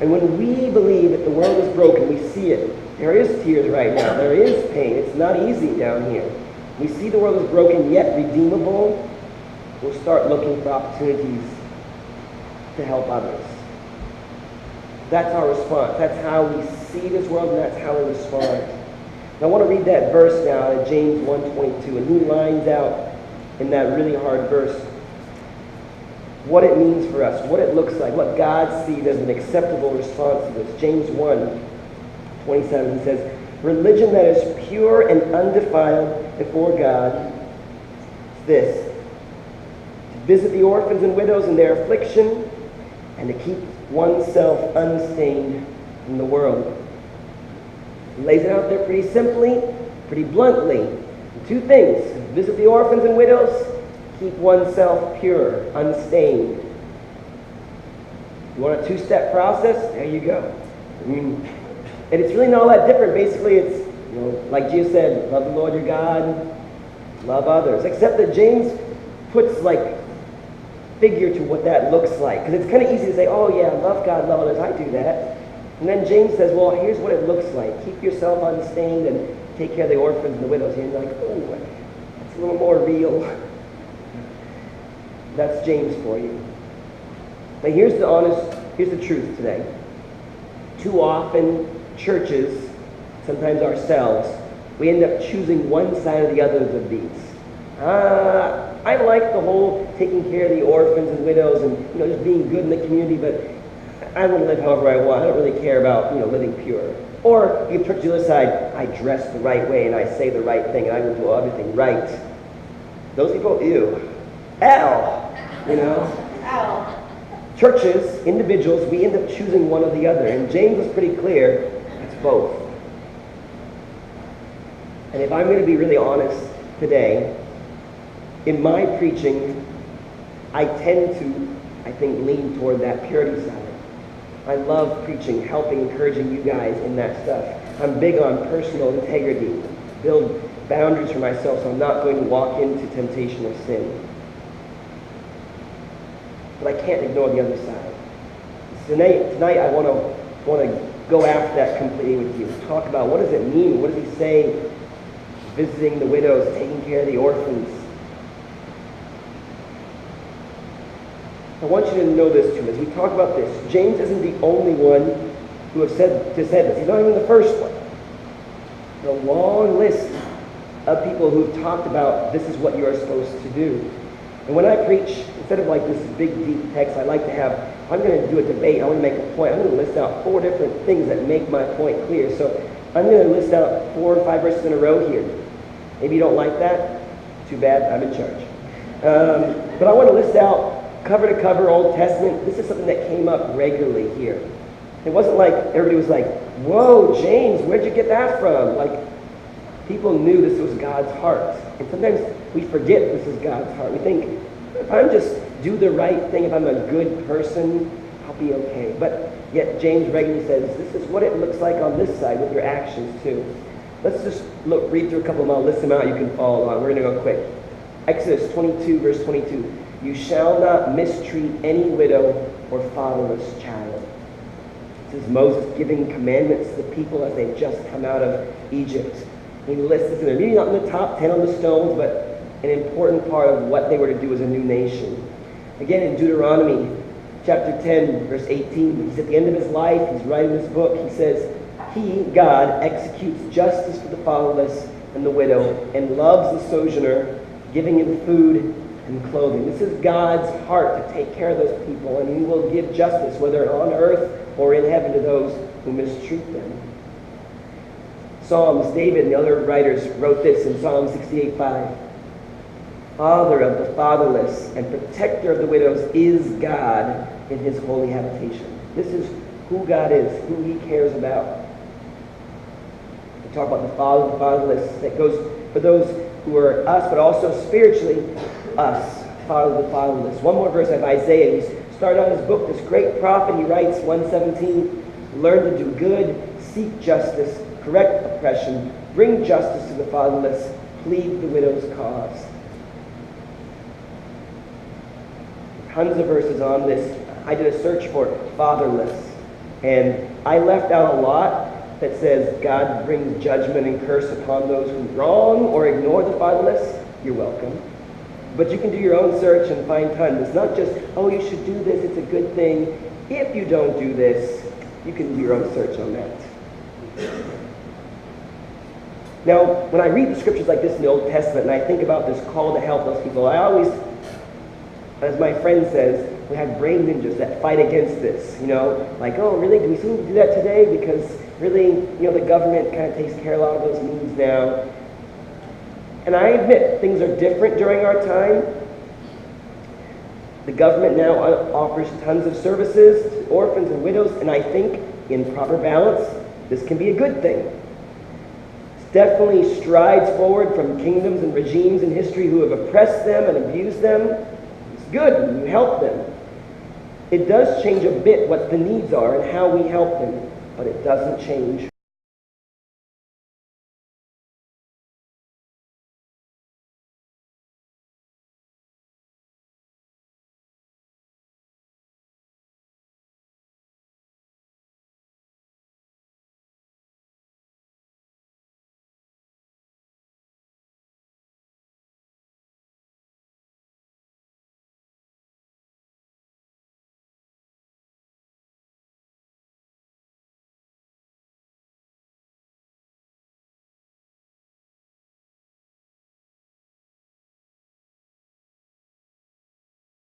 And when we believe that the world is broken, we see it. There is tears right now. There is pain. It's not easy down here. We see the world is broken yet redeemable. We'll start looking for opportunities to help others. That's our response. That's how we see this world, and that's how we respond. Now, I want to read that verse now at James 1:22, and he lines out in that really hard verse what it means for us, what it looks like, what God sees as an acceptable response to this. James 1:27, he says, religion that is pure and undefiled before God is this: to visit the orphans and widows in their affliction, and to keep oneself unstained from the world. He lays it out there pretty simply, pretty bluntly. Two things: visit the orphans and widows, keep oneself pure, unstained. You want a two-step process? There you go. And it's really not all that different. Basically, it's, like Jesus said, love the Lord your God, love others. Except that James puts figure to what that looks like. Because it's kind of easy to say, oh yeah, love God, love others, I do that. And then James says, well, here's what it looks like. Keep yourself unstained and take care of the orphans and the widows. And you're like, oh, that's a little more real. That's James for you. But here's the truth today. Too often, churches, sometimes ourselves, we end up choosing one side or the other of these. I like the whole taking care of the orphans and widows and just being good in the community, but I want to live however I want. I don't really care about living pure. Or you turn to the other side, I dress the right way and I say the right thing and I will do everything right. Those people, ew. Ow! Ow. Churches, individuals, we end up choosing one or the other. And James was pretty clear, it's both. And if I'm going to be really honest today, in my preaching, I tend to, lean toward that purity side. I love preaching, helping, encouraging you guys in that stuff. I'm big on personal integrity, build boundaries for myself so I'm not going to walk into temptation or sin. But I can't ignore the other side. Tonight I want to go after that completely with you. Talk about what does it mean? What does he say? Visiting the widows, taking care of the orphans. I want you to know this too. As we talk about this, James isn't the only one who has said this. He's not even the first one. A long list of people who've talked about this is what you are supposed to do. And when I preach, instead of this big, deep text, I like to have, if I'm going to do a debate, I want to make a point. I'm going to list out 4 different things that make my point clear. So I'm going to list out 4 or 5 verses in a row here. Maybe you don't like that. Too bad, I'm in charge. But I want to list out cover to cover Old Testament. This is something that came up regularly here. It wasn't like everybody was like, whoa, James, where'd you get that from? People knew this was God's heart. And sometimes we forget this is God's heart. We think, if I'm just do the right thing, if I'm a good person, I'll be okay. But yet James regularly says, this is what it looks like on this side with your actions too. Let's just read through a couple of them. I'll list them out. You can follow along. We're going to go quick. Exodus 22, verse 22. You shall not mistreat any widow or fatherless child. This is Moses giving commandments to the people as they've just come out of Egypt. He lists this in there. Maybe not in the top 10 on the stones, but an important part of what they were to do as a new nation. Again, in Deuteronomy chapter 10, verse 18, he's at the end of his life. He's writing this book. He says, He, God, executes justice for the fatherless and the widow and loves the sojourner, giving him food and clothing. This is God's heart to take care of those people, and he will give justice, whether on earth or in heaven, to those who mistreat them. Psalms, David and the other writers wrote this in Psalm 68:5. Father of the fatherless and protector of the widows is God in his holy habitation. This is who God is, who he cares about. We talk about the father of the fatherless. That goes for those who are us, but also spiritually us, father of the fatherless. One more verse of Isaiah. He's started on his book, this great prophet. He writes 1:17, learn to do good, seek justice, correct oppression, bring justice to the fatherless, plead the widow's cause. Tons of verses on this. I did a search for fatherless. And I left out a lot that says God brings judgment and curse upon those who wrong or ignore the fatherless. You're welcome. But you can do your own search and find tons. It's not just, oh, you should do this, it's a good thing. If you don't do this, you can do your own search on that. Now, when I read the scriptures like this in the Old Testament and I think about this call to help those people, I always, as my friend says, we have brain ninjas that fight against this, like, oh, really, do we seem to do that today? Because really, the government kind of takes care of a lot of those needs now. And I admit, things are different during our time. The government now offers tons of services to orphans and widows, and I think, in proper balance, this can be a good thing. It's definitely strides forward from kingdoms and regimes in history who have oppressed them and abused them. It's good, and you help them. It does change a bit what the needs are and how we help them, but it doesn't change